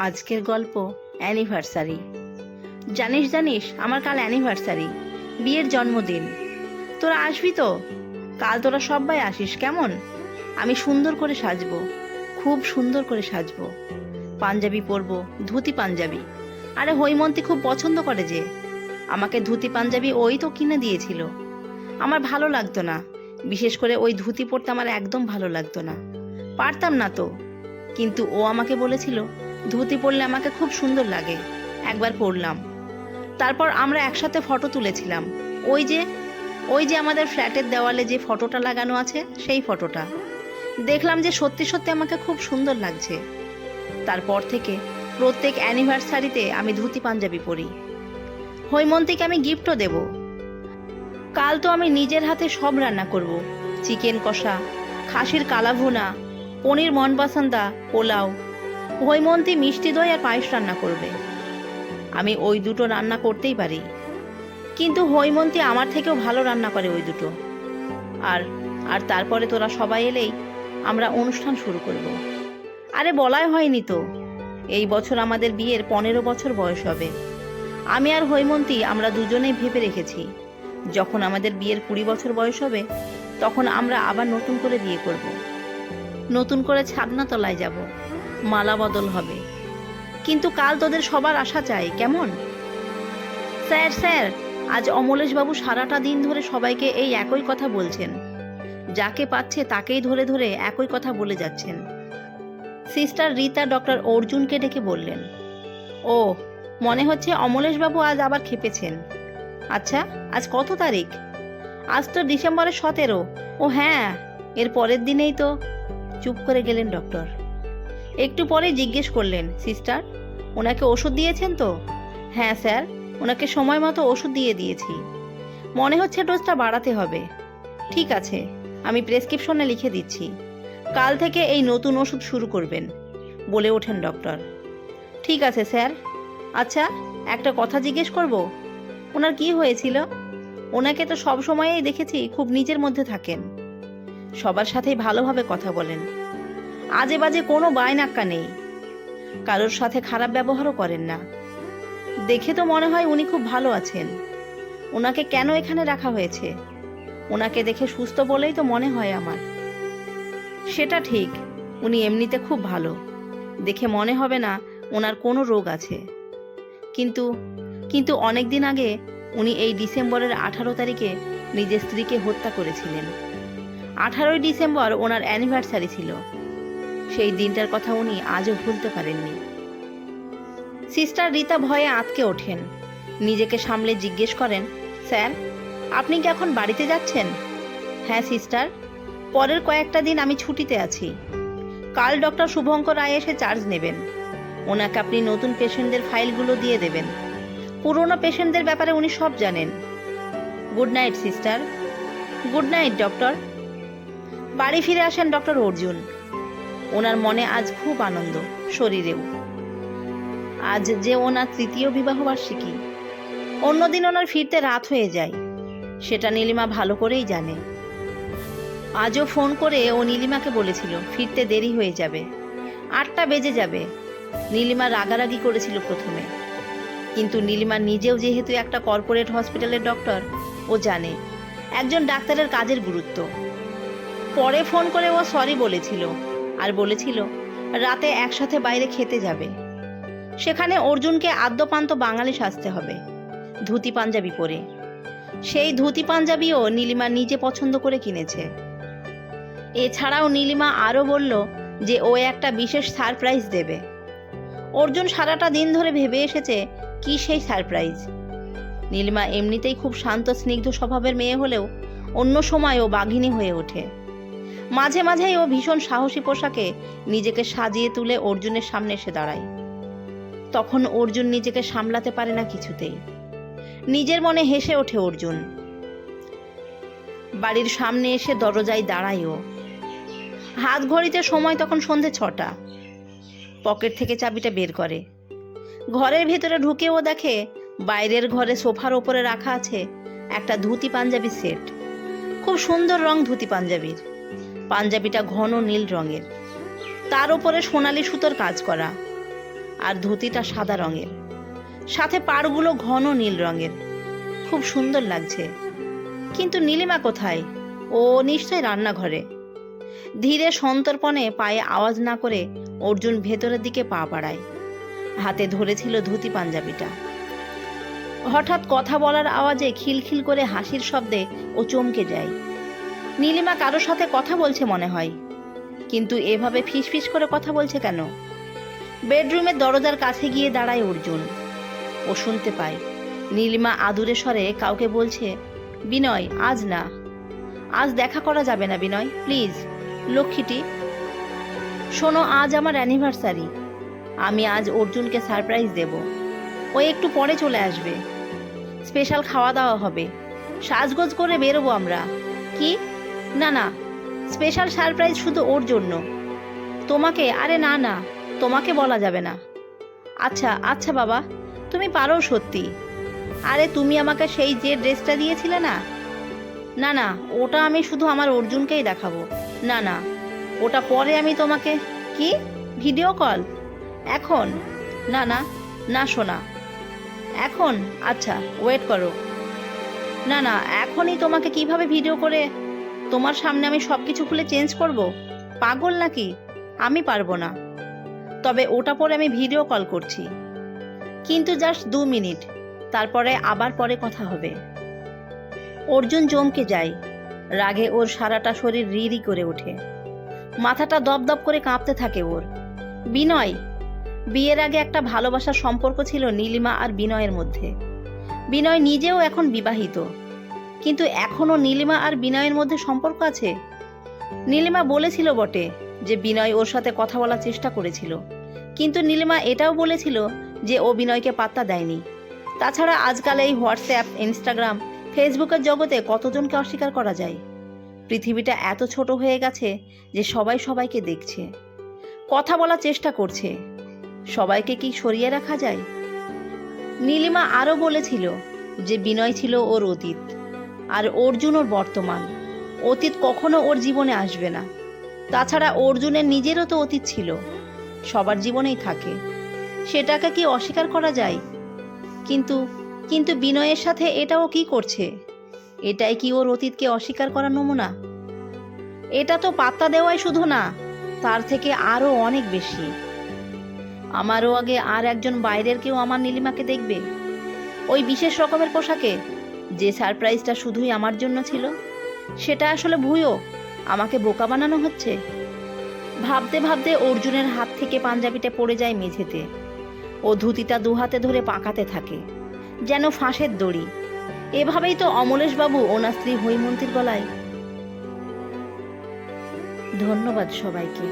আজকের গল্প অ্যানিভার্সারি। জানিস জানিস আমার কাল অ্যানিভার্সারি, বিয়ের জন্মদিন। তোরা আসবি তো? কাল তোরা সবাই আসিস কেমন? আমি সুন্দর করে সাজবো, খুব সুন্দর করে সাজবো। পাঞ্জাবি পরবো, ধুতি পাঞ্জাবি। আরে হৈমন্তী খুব পছন্দ করে যে, আমাকে ধুতি পাঞ্জাবি ওই তো কিনে দিয়েছিল। আমার ভালো লাগতো না, বিশেষ করে ওই ধুতি পরতে আমার একদম ভালো লাগতো না, পারতাম না তো। কিন্তু ও আমাকে বলেছিল ধুতি পরলে আমাকে খুব সুন্দর লাগে। একবার পরলাম, তারপর আমরা একসাথে ফটো তুলেছিলাম। ওই যে ওই যে আমাদের ফ্ল্যাটের দেওয়ালে যে ফটোটা লাগানো আছে, সেই ফটোটা দেখলাম যে সত্যি সত্যি আমাকে খুব সুন্দর লাগছে। তারপর থেকে প্রত্যেক অ্যানিভার্সারিতে আমি ধুতি পাঞ্জাবি পরি। হৈমন্তীকে আমি গিফটও দেব। কাল তো আমি নিজের হাতে সব রান্না করব, চিকেন কষা, খাসির কালাভুনা, পনির মনপাসন্দা, পোলাও। হৈমন্তী মিষ্টি দই আর পায়েস রান্না করবে। আমি ওই দুটো রান্না করতেই পারি, কিন্তু হৈমন্তী আমার থেকেও ভালো রান্না করে ওই দুটো। আর আর তারপরে তোরা সবাই এলেই আমরা অনুষ্ঠান শুরু করব। আরে বলাই হয়নি তো, এই বছর আমাদের বিয়ের 15 বছর বয়স হবে। আমি আর হৈমন্তী আমরা দুজনেই ভেবে রেখেছি, যখন আমাদের বিয়ের 20 বছর বয়স হবে, তখন আমরা আবার নতুন করে বিয়ে করব। নতুন করে ছাদনা তলায় যাব, মালা বদল হবে। কিন্তু কাল তোদের সবার আশা চাই কেমন? স্যার স্যার, আজ অমলেশবাবু সারাটা দিন ধরে সবাইকে এই একই কথা বলছেন। যাকে পাচ্ছে তাকেই ধরে ধরে একই কথা বলে যাচ্ছেন। সিস্টার রীতা ডক্টর অর্জুনকে ডেকে বললেন, ও মনে হচ্ছে অমলেশবাবু আজ আবার খেপেছেন। আচ্ছা, আজ কত তারিখ? আজ তো ডিসেম্বরের 17। ও হ্যাঁ, এর পরের দিনেই তো। চুপ করে গেলেন ডক্টর। একটু পরে জিজ্ঞেস করলেন, সিস্টার ওনাকে ওষুধ দিয়েছেন তো? হ্যাঁ স্যার, ওনাকে সময় মতো ওষুধ দিয়ে দিয়েছি। মনে হচ্ছে ডোজটা বাড়াতে হবে। ঠিক আছে, আমি প্রেসক্রিপশনে লিখে দিচ্ছি। কাল থেকে এই নতুন ওষুধ শুরু করবেন, বলে ওঠেন ডক্টর। ঠিক আছে স্যার। আচ্ছা, একটা কথা জিজ্ঞেস করব, ওনার কি হয়েছিল? ওনাকে তো সব সময়েই দেখেছি খুব নিজের মধ্যে থাকেন, সবার সাথেই ভালোভাবে কথা বলেন, আজে বাজে কোনো বায়নাক্কা নেই, কারোর সাথে খারাপ ব্যবহারও করেন না। দেখে তো মনে হয় উনি খুব ভালো আছেন। ওনাকে কেন এখানে রাখা হয়েছে? ওনাকে দেখে সুস্থ বলেই তো মনে হয় আমার। সেটা ঠিক, উনি এমনিতে খুব ভালো, দেখে মনে হবে না ওনার কোনো রোগ আছে। কিন্তু কিন্তু অনেক দিন আগে উনি এই ডিসেম্বরের 18 তারিখে নিজের স্ত্রীকে হত্যা করেছিলেন। 18ই ডিসেম্বর ওনার অ্যানিভার্সারি ছিল। সেই দিনটার কথা উনি আজও ভুলতে পারেননি। সিস্টার রীতা ভয়ে আঁতকে ওঠেন। নিজেকে সামলে জিজ্ঞেস করেন, স্যার আপনি কি এখন বাড়িতে যাচ্ছেন? হ্যাঁ সিস্টার, পরের কয়েকটা দিন আমি ছুটিতে আছি। কাল ডক্টর শুভঙ্কর রায় এসে চার্জ নেবেন। ওনাকে আপনি নতুন পেশেন্টদের ফাইলগুলো দিয়ে দেবেন। পুরনো পেশেন্টদের ব্যাপারে উনি সব জানেন। Good night sister. Good night doctor. বাড়ি ফিরে আসেন ডক্টর অর্জুন। ওনার মনে আজ খুব আনন্দ, শরীরেও। আজ যে ওনার 3য় বিবাহবার্ষিকী। অন্যদিন ওনার ফিরতে রাত হয়ে যায়, সেটা নীলিমা ভালো করেই জানে। আজও ফোন করে ও নীলিমাকে বলেছিল ফিরতে দেরি হয়ে যাবে, 8টা বেজে যাবে। নীলিমা রাগারাগি করেছিল প্রথমে, কিন্তু নীলিমা নিজেও যেহেতু একটা কর্পোরেট হসপিটালের ডক্টর, ও জানে একজন ডাক্তারের কাজের গুরুত্ব। পরে ফোন করে ও সরি বলেছিল, আর বলেছিল রাতে একসাথে বাইরে খেতে যাবে। সেখানে অর্জুনকে আদ্যপান্ত বাঙালি সাজতে হবে, ধুতি পাঞ্জাবি পরে। সেই ধুতি পাঞ্জাবিও নীলিমা নিজে পছন্দ করে কিনেছে। এছাড়াও নীলিমা আরও বলল যে ও একটা বিশেষ সারপ্রাইজ দেবে। অর্জুন সারাটা দিন ধরে ভেবে এসেছে কি সেই সারপ্রাইজ। নীলিমা এমনিতেই খুব শান্ত স্নিগ্ধ স্বভাবের মেয়ে হলেও অন্য সময় ও বাঘিনী হয়ে ওঠে। মাঝে মাঝেই ও ভীষণ সাহসী পোশাকে নিজেকে সাজিয়ে তুলে অর্জুনের সামনে এসে দাঁড়ায়। তখন অর্জুন নিজেকে সামলাতে পারে না কিছুতেই। নিজের মনে হেসে ওঠে অর্জুন। বাড়ির সামনে এসে দরজায় দাঁড়ায় ও। হাত ঘড়িতে সময় তখন সন্ধে 6টা। পকেট থেকে চাবিটা বের করে। ঘরের ভেতরে ঢুকে ও দেখে বাইরের ঘরে সোফার ওপরে রাখা আছে একটা ধুতি পাঞ্জাবি সেট। খুব সুন্দর রং ধুতি পাঞ্জাবির। পাঞ্জাবিটা ঘন নীল রঙের, তার উপরে সোনালি সুতোর কাজ করা। আর ধুতিটা সাদা রঙের, সাথে পাড়গুলো ঘন নীল রঙের। খুব সুন্দর লাগছে। কিন্তু নীলিমা কোথায়? ও নিশ্চয়ই রান্নাঘরে। ধীরে সন্তর্পণে পায়ে আওয়াজ না করে অর্জুন ভেতরের দিকে পা বাড়ায়। হাতে ধরেছিল ধুতি পাঞ্জাবিটা। হঠাৎ কথা বলার আওয়াজে খিলখিল করে হাসির শব্দে ও চমকে যায়। নীলিমা কারোর সাথে কথা বলছে মনে হয়, কিন্তু এভাবে ফিসফিস করে কথা বলছে কেন? বেডরুমের দরজার কাছে গিয়ে দাঁড়ায় অর্জুন। ও শুনতে পায় নীলিমা আদুরে স্বরে কাউকে বলছে, বিনয়, আজ না, আজ দেখা করা যাবে না বিনয়, প্লিজ লক্ষ্মীটি। শোনো, আজ আমার অ্যানিভার্সারি। আমি আজ অর্জুনকে সারপ্রাইজ দেব। ও একটু পরে চলে আসবে। স্পেশাল খাওয়া দাওয়া হবে, সাজগোজ করে বেরোবো আমরা। কি? না না, স্পেশাল সারপ্রাইজ শুধু ওর জন্য। তোমাকে? আরে না না, তোমাকে বলা যাবে না। আচ্ছা আচ্ছা বাবা, তুমি পারো সত্যি। আরে তুমি আমাকে সেই যে ড্রেসটা দিয়েছিলে না? না না, ওটা আমি শুধু আমার অর্জুনকেই দেখাবো। না না, ওটা পরে আমি তোমাকে। কি? Video call? এখন? না না না সোনা, এখন? আচ্ছা ওয়েট করো। না না, এখনই তোমাকে কিভাবে ভিডিও করে তোমার সামনে আমি সব কিছু খুলে চেঞ্জ করব? পাগল নাকি? আমি পারবো না। তবে ওটা পরে আমি ভিডিও কল করছি, কিন্তু জাস্ট 2 মিনিট, তারপরে আবার পরে কথা হবে। অর্জুন চমকে যায়। রাগে ওর সারাটা শরীর রিরি করে ওঠে। মাথাটা দপদপ করে কাঁপতে থাকে ওর। বিনয়! বিয়ের আগে একটা ভালোবাসার সম্পর্ক ছিল নীলিমা আর বিনয়ের মধ্যে। বিনয় নিজেও এখন বিবাহিত, কিন্তু এখনও নীলিমা আর বিনয়ের মধ্যে সম্পর্ক আছে। নীলিমা বলেছিল বটে যে বিনয় ওর সাথে কথা বলার চেষ্টা করেছিল, কিন্তু নীলিমা এটাও বলেছিল যে ও বিনয়কে পাত্তা দেয়নি। তাছাড়া আজকাল এই হোয়াটসঅ্যাপ, ইনস্টাগ্রাম, ফেসবুকের জগতে কতজনকে অস্বীকার করা যায়? পৃথিবীটা এত ছোট হয়ে গেছে যে সবাই সবাইকে দেখছে, কথা বলার চেষ্টা করছে। সবাইকে কি সরিয়ে রাখা যায়? নীলিমা আরও বলেছিল যে বিনয় ছিল ওর অতীত, আর অর্জুন ওর বর্তমান। অতীত কখনো ওর জীবনে আসবে না। তাছাড়া অর্জুনের নিজেরও তো অতীত ছিল, সবার জীবনেই থাকে। সেটাকে কি অস্বীকার করা যায়? কিন্তু কিন্তু বিনয়ের সাথে এটাও কি করছে? এটাই কি ওর অতীতকে অস্বীকার করার নমুনা? এটা তো পাত্তা দেওয়াই শুধু না, তার থেকে আরও অনেক বেশি। আমারও আগে আর একজন বাইরের কেউ আমার নীলিমাকে দেখবে, ওই বিশেষ রকমের পোশাকে, যে সারপ্রাইজটা শুধুই আমার জন্য ছিল। সেটা আসলে ভুয়ো, আমাকে বোকা বানানো হচ্ছে। ভাবতে ভাবতে অর্জুনের হাত থেকে পাঞ্জাবিটা পড়ে যায় মেঝেতে। ও ধুতিটা দুহাতে ধরে পাকাতে থাকে, যেন ফাঁসের দড়ি। এভাবেই তো অমলেশবাবু ওনার স্ত্রী হৈমন্তীর গলায়। ধন্যবাদ সবাইকে।